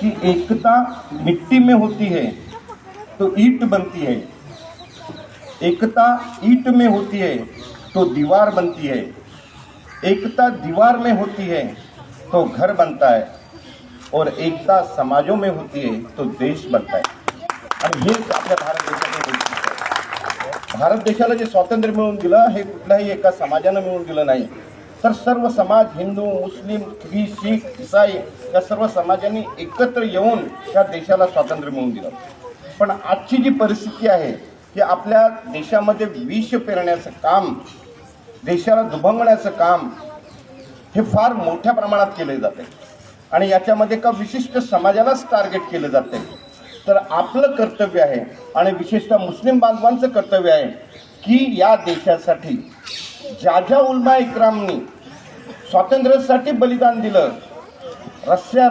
कि एकता मिट्टी में होती है तो ईंट बनती है, एकता ईंट में होती है तो दीवार बनती है, एकता दीवार में होती है तो घर बनता है और एकता समाजों में होती है तो देश बनता है. आणि हेच आपल्या भारत देशाचे वैशिष्ट्य आहे. भारत देशाला जे स्वातंत्र्य मिळवून दिलं हे कुठल्याही एका समाजानं मिळवून दिलं नाही, तर सर्व समाज, हिंदू, मुस्लिम, शीख, ईसाई या सर्व समाजांनी एकत्र येऊन या देशाला स्वातंत्र्य मिळवून दिलं. पण आजची जी परिस्थिती आहे की आपल्या देशामध्ये विष पेरण्याचं काम, देशाला दुभंगण्याचं काम हे फार मोठ्या प्रमाणात केले जाते आणि याच्यामध्ये एका विशिष्ट समाजालाच टार्गेट केलं जाते. तर आपलं कर्तव्य आहे आणि विशेषतः मुस्लिम बांधवांचं कर्तव्य आहे की या देशासाठी ज्या ज्या उलमा इक्रामनी स्वातंत्र्यासाठी बलिदान दिलं, रस्त्या